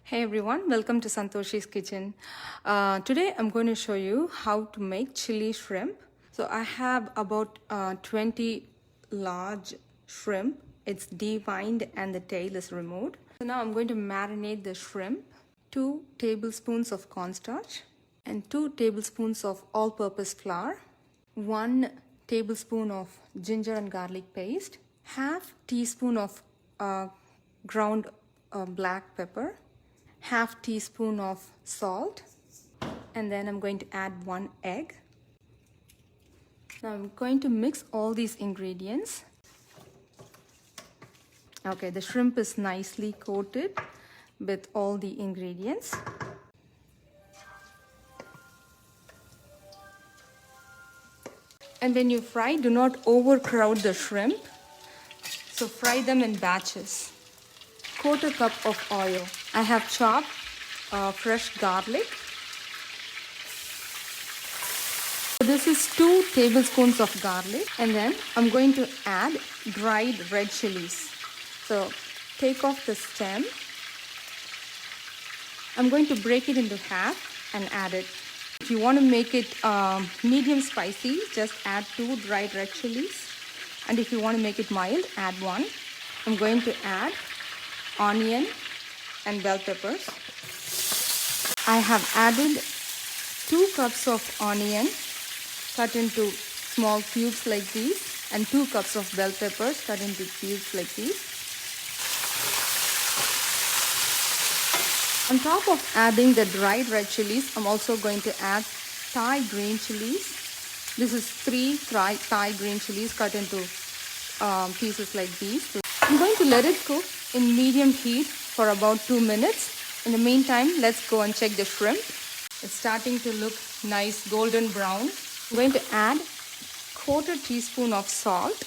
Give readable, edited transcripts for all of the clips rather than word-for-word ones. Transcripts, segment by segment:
Hey everyone, welcome to Santoshi's Kitchen. Today I'm going to show you how to make chili shrimp. So I have about 20 large shrimp. It's deveined and the tail is removed. So now I'm going to marinate the shrimp. 2 tablespoons of cornstarch and 2 tablespoons of all-purpose flour. 1 tablespoon of ginger and garlic paste. Half teaspoon of ground black pepper. Half teaspoon of salt, and then I'm going to add 1 egg. Now I'm going to mix all these ingredients. Okay, the shrimp is nicely coated with all the ingredients. And when you fry, do not overcrowd the shrimp. So fry them in batches. 1/4 cup of oil. I have chopped fresh garlic. This is 2 tablespoons of garlic, and then I'm going to add dried red chilies. So take off the stem. I'm going to break it into half and add it. If you want to make it medium spicy, just add 2 dried red chilies. And if you want to make it mild, add 1. I'm going to add onion and bell peppers. I have added 2 cups of onion cut into small cubes like these and 2 cups of bell peppers cut into cubes like these. On top of adding the dried red chilies, I'm also going to add Thai green chilies. This is 3 Thai green chilies cut into pieces like these. I'm going to let it cook in medium heat for about 2 minutes. In the meantime, let's go and check the shrimp. It's starting to look nice golden brown. I'm going to add 1/4 teaspoon of salt.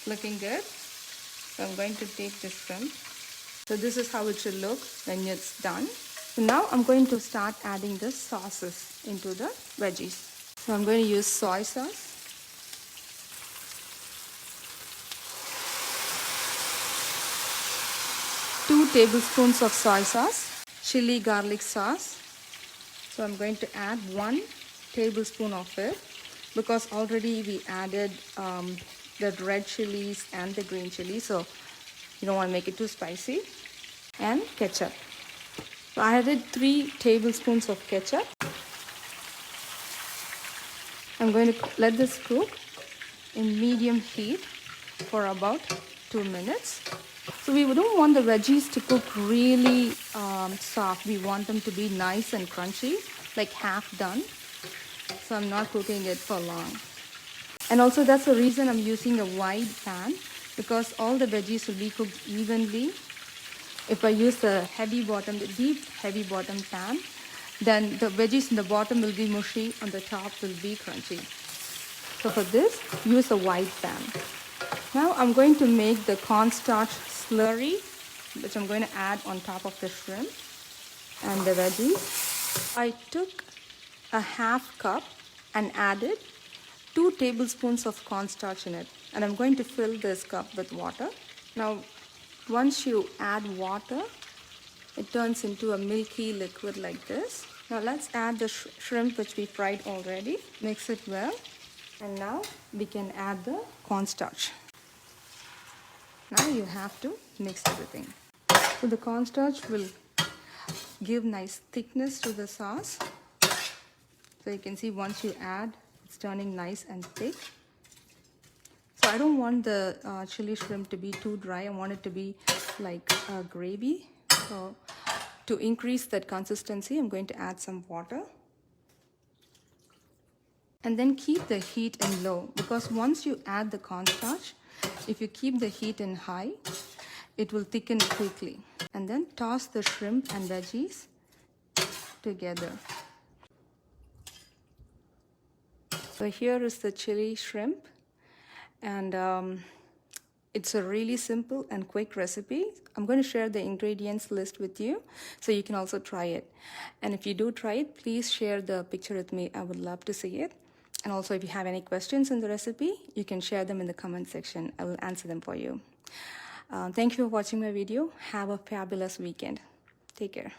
Looking good. So I'm going to take the shrimp. So this is how it should look when it's done. So now I'm going to start adding the sauces into the veggies. So I'm going to use soy sauce. 2 tablespoons of soy sauce, chili garlic sauce. So I'm going to add 1 tablespoon of it because already we added the red chilies and the green chili, so you don't want to make it too spicy. And ketchup. So I added 3 tablespoons of ketchup. I'm going to let this cook in medium heat for about 2 minutes. So we don't want the veggies to cook really soft. We want them to be nice and crunchy, like half done. So I'm not cooking it for long. And also that's the reason I'm using a wide pan, because all the veggies will be cooked evenly. If I use the deep heavy bottom pan, then the veggies in the bottom will be mushy, on the top will be crunchy. So for this, use a wide pan. Now I'm going to make the cornstarch slurry, which I'm going to add on top of the shrimp and the veggies. I took a half cup and added 2 tablespoons of cornstarch in it, and I'm going to fill this cup with water. Now once you add water, it turns into a milky liquid like this. Now let's add the shrimp which we fried already. Mix it well, and now we can add the cornstarch. Now you have to mix everything. So the cornstarch will give nice thickness to the sauce. So you can see once you add, it's turning nice and thick. So I don't want the chili shrimp to be too dry. I want it to be like a gravy. So to increase that consistency, I'm going to add some water. And then keep the heat in low, because once you add the cornstarch, if you keep the heat in high, it will thicken quickly. And then toss the shrimp and veggies together. So here is the chili shrimp, and it's a really simple and quick recipe. I'm going to share the ingredients list with you so you can also try it. And if you do try it, please share the picture with me. I would love to see it. And also, if you have any questions in the recipe, you can share them in the comment section. I will answer them for you. Thank you for watching my video. Have a fabulous weekend. Take care.